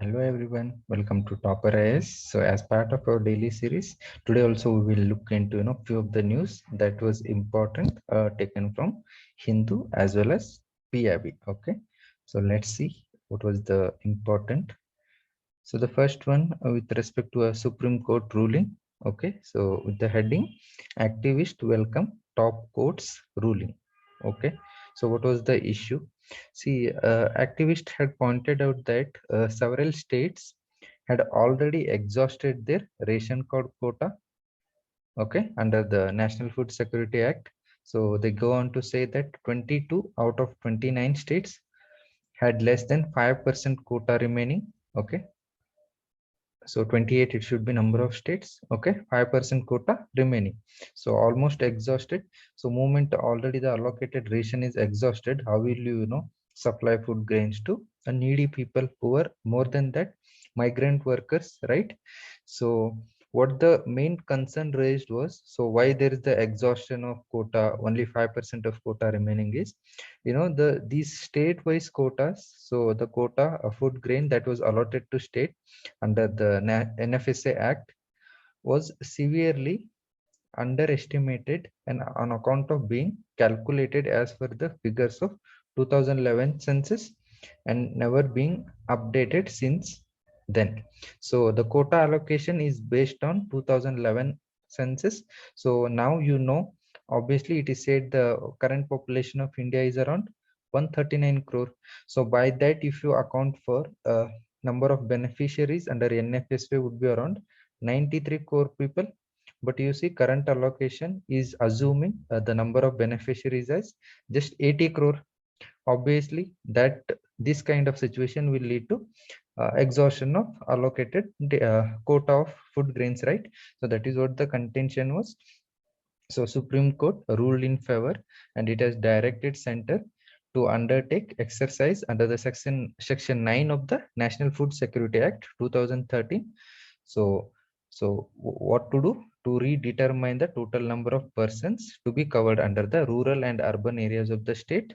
Hello everyone, welcome to Topper IS. So as part of our daily series, today also we will look into few of the news that was important taken from Hindu as well as PIB. Okay, so let's see what was the important. So the first one with respect to a Supreme Court ruling. Okay, so with the heading, activist welcome top court's ruling. Okay, so what was the issue? See, activists had pointed out that several states had already exhausted their ration card quota, okay, under the National Food Security Act. So they go on to say that 22 out of 29 states had less than 5% quota remaining, okay. So 28, it should be number of states, okay, 5% quota remaining. So almost exhausted. So moment already the allocated ration is exhausted, how will you supply food grains to a needy people, poor, more than that, migrant workers, right? So what the main concern raised was, so why there is the exhaustion of quota, only 5% of quota remaining is, these state-wise quotas. So the quota of food grain that was allotted to state under the NFSA Act was severely underestimated and on account of being calculated as per the figures of 2011 census and never being updated since then. So the quota allocation is based on 2011 census. So now obviously it is said the current population of India is around 139 crore. So by that, if you account for number of beneficiaries under NFSA would be around 93 crore people. But you see current allocation is assuming the number of beneficiaries as just 80 crore. Obviously that this kind of situation will lead to exhaustion of allocated quota of food grains, right? So that is what the contention was. So Supreme Court ruled in favor, and it has directed center to undertake exercise under the section 9 of the National Food Security Act 2013. So what to do to redetermine the total number of persons to be covered under the rural and urban areas of the state,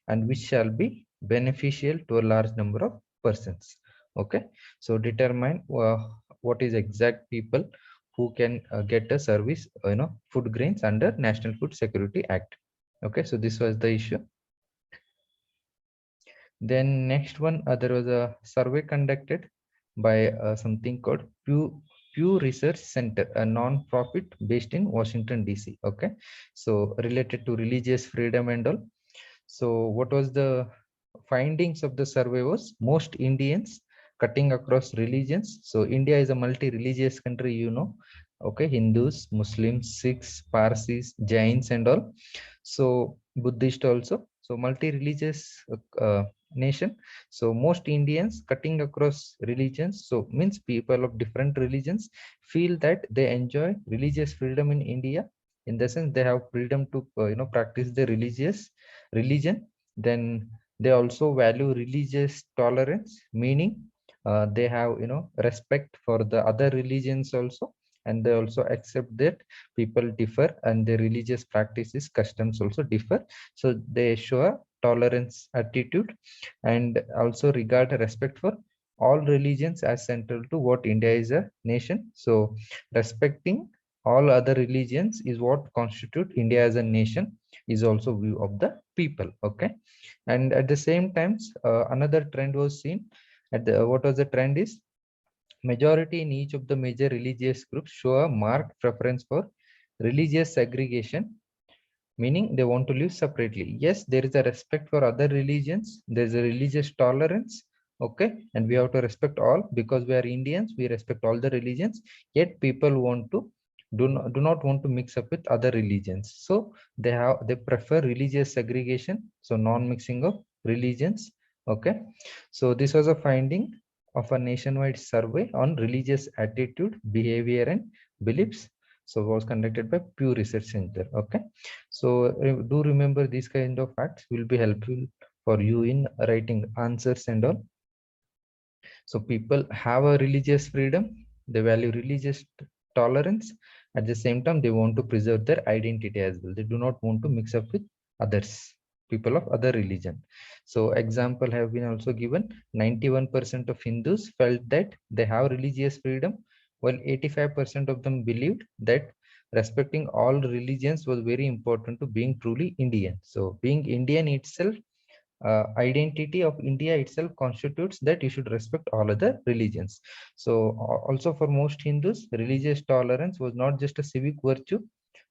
and which shall be beneficial to a large number of persons. Okay, so determine what is exact people who can get a service, food grains under National Food Security Act. Okay, so this was the issue. Then next one, there was a survey conducted by something called Pew Research Center, a non-profit based in Washington DC. Okay, so related to religious freedom and all. So what was the findings of the survey was most Indians cutting across religions. So India is a multi-religious country. Okay, Hindus, Muslims, Sikhs, Parsis, Jains and all. So Buddhist also. So multi-religious nation. So most Indians cutting across religions, so means people of different religions feel that they enjoy religious freedom in India, in the sense they have freedom to practice their religious religion. Then they also value religious tolerance, meaning they have respect for the other religions also, and they also accept that people differ and their religious practices, customs also differ. So they show a tolerance attitude, and also regard respect for all religions as central to what India is a nation. So respecting all other religions is what constitute India as a nation, is also view of the people. Okay, and at the same times, another trend was seen at the, what was the trend is, majority in each of the major religious groups show a marked preference for religious segregation, meaning they want to live separately. Yes, there is a respect for other religions, there's a religious tolerance, okay, and we have to respect all because we are Indians, we respect all the religions, yet people want to do not want to mix up with other religions. So they prefer religious segregation, so non-mixing of religions. Okay, so this was a finding of a nationwide survey on religious attitude, behavior and beliefs. So it was conducted by Pew Research Center. Okay, so do remember these kind of facts will be helpful for you in writing answers and all. So people have a religious freedom, they value religious tolerance. At the same time, they want to preserve their identity as well. They do not want to mix up with others. people of other religion. So example have been also given. 91% of Hindus felt that they have religious freedom, while 85% of them believed that respecting all religions was very important to being truly Indian. So being Indian itself, identity of India itself constitutes that you should respect all other religions. So also for most Hindus, religious tolerance was not just a civic virtue.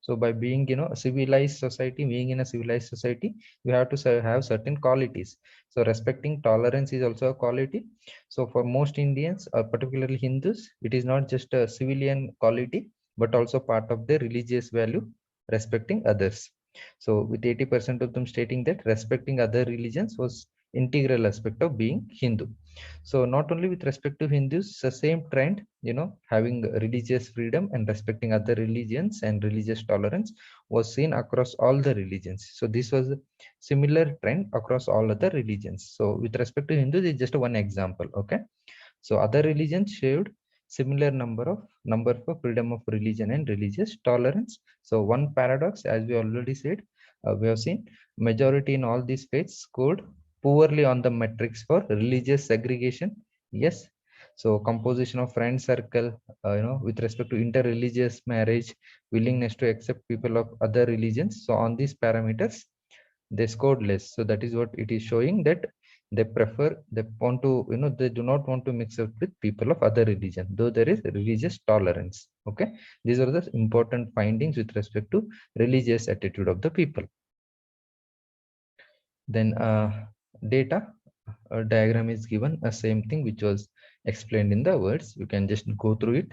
So by being, a civilized society, being in a civilized society, you have to have certain qualities. So respecting tolerance is also a quality. So for most Indians, particularly Hindus, it is not just a civilian quality, but also part of their religious value, respecting others. So with 80% of them stating that respecting other religions was integral aspect of being Hindu. So not only with respect to Hindus, the same trend, having religious freedom and respecting other religions and religious tolerance was seen across all the religions. So this was a similar trend across all other religions. So with respect to Hindus, it's just one example. Okay. So other religions showed similar number for freedom of religion and religious tolerance. So one paradox, as we already said, we have seen majority in all these faiths scored poorly on the metrics for religious segregation. Yes. So composition of friend circle, with respect to interreligious marriage, willingness to accept people of other religions. So on these parameters, they scored less. So that is what it is showing, that they want to, they do not want to mix up with people of other religion, though there is religious tolerance. Okay, these are the important findings with respect to religious attitude of the people. Then data diagram is given, a same thing which was explained in the words. You can just go through it.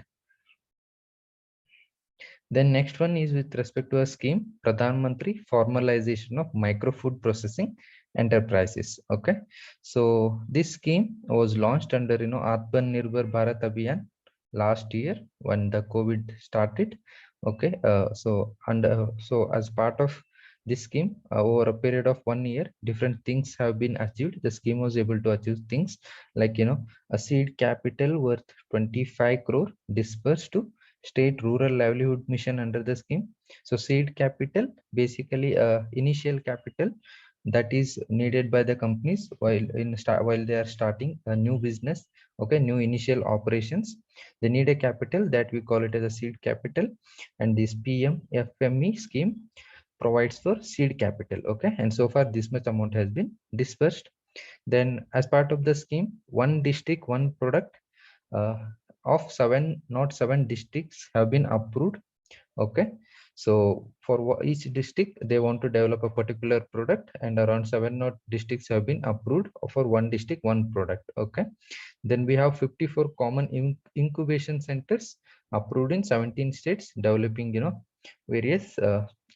Then next one is with respect to a scheme, Pradhan Mantri Formalization of Micro Food Processing Enterprises. Okay, so this scheme was launched under, Atmanirbhar Bharat Abhiyan last year when the COVID started. Okay, so as part of this scheme, over a period of 1 year, different things have been achieved. The scheme was able to achieve things like, a seed capital worth 25 crore dispersed to state rural livelihood mission under the scheme. So seed capital, basically initial capital that is needed by the companies while they are starting a new business. Okay, new initial operations, they need a capital that we call it as a seed capital, and this PM FME scheme provides for seed capital. Okay, and so far this much amount has been dispersed. Then as part of the scheme, one district one product, uh, of seven districts have been approved. Okay, so for each district they want to develop a particular product, and around 7 not districts have been approved for one district one product. Okay, then we have 54 common incubation centers approved in 17 states, developing, various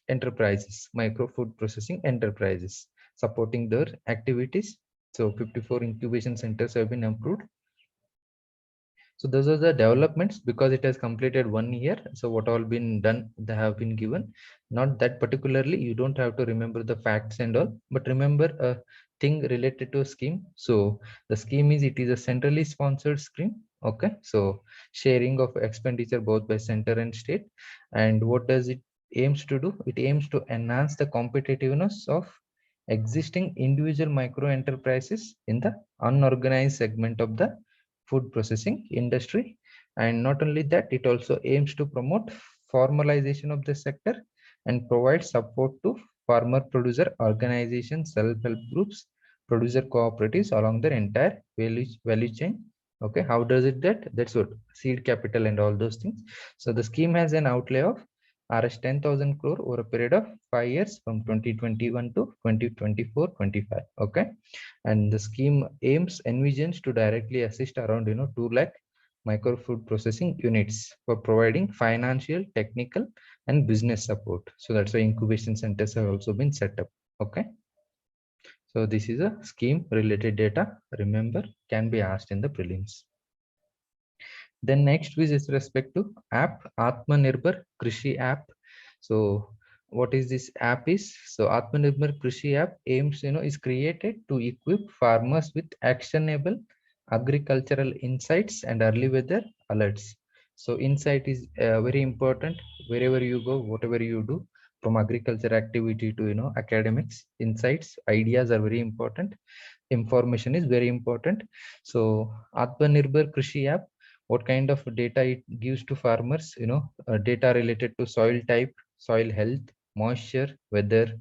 enterprises, micro food processing enterprises, supporting their activities. So 54 incubation centers have been approved. So those are the developments, because it has completed 1 year. So what all been done, they have been given. Not that particularly, you don't have to remember the facts and all, but remember a thing related to a scheme. So the scheme is, it is a centrally sponsored scheme. Okay, so sharing of expenditure both by center and state. And what does it aims to do? It aims to enhance the competitiveness of existing individual micro enterprises in the unorganized segment of the food processing industry. And not only that, it also aims to promote formalization of the sector and provide support to farmer producer organizations, self-help groups, producer cooperatives along their entire value chain. Okay, how does it that? That's what seed capital and all those things. So the scheme has an outlay of Rs 10,000 crore over a period of 5 years from 2021 to 2024-25. Okay, and the scheme aims envisions to directly assist around 2 lakh micro food processing units for providing financial, technical, and business support. So that's why incubation centers have also been set up. Okay, so this is a scheme related data, remember, can be asked in the prelims. Then next with respect to app, Atmanirbhar Krishi app. So what is this app is? So Atmanirbhar Krishi app aims, is created to equip farmers with actionable agricultural insights and early weather alerts. So insight is very important wherever you go, whatever you do. from agriculture activity to academics. Insights, ideas are very important. Information is very important. So Atmanirbhar Krishi app, what kind of data it gives to farmers? Data related to soil type, soil health, moisture, weather,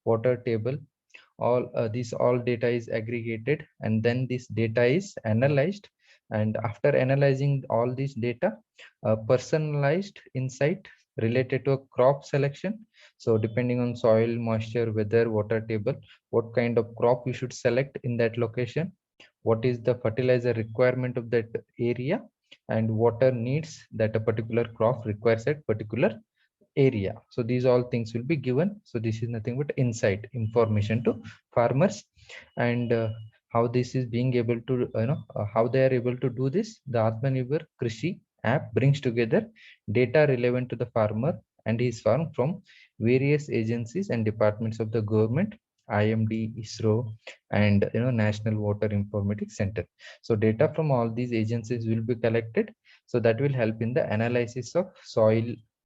water table. All data is aggregated, and then this data is analyzed. And after analyzing all this data, a personalized insight related to a crop selection. So depending on soil, moisture, weather, water table, what kind of crop you should select in that location, what is the fertilizer requirement of that area, and water needs that a particular crop requires at particular area. So these all things will be given. So this is nothing but insight information to farmers. And how this is being able to how they are able to do this. The Atmanirbhar Krishi app brings together data relevant to the farmer and his farm from various agencies and departments of the government, IMD, ISRO, and National Water Informatics Center. So data from all these agencies will be collected. So that will help in the analysis of soil,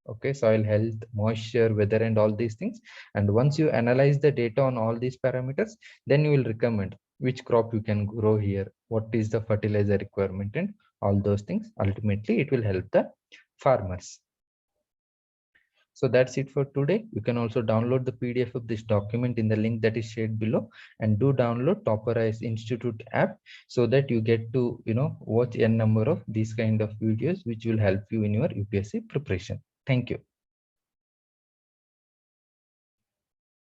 okay, soil health, moisture, weather, and all these things. And once you analyze the data on all these parameters, then you will recommend which crop you can grow here, what is the fertilizer requirement, and all those things. Ultimately it will help the farmers. So that's it for today. You can also download the PDF of this document in the link that is shared below, and do download TopperIS Institute app so that you get to watch a number of these kind of videos which will help you in your UPSC preparation. Thank you.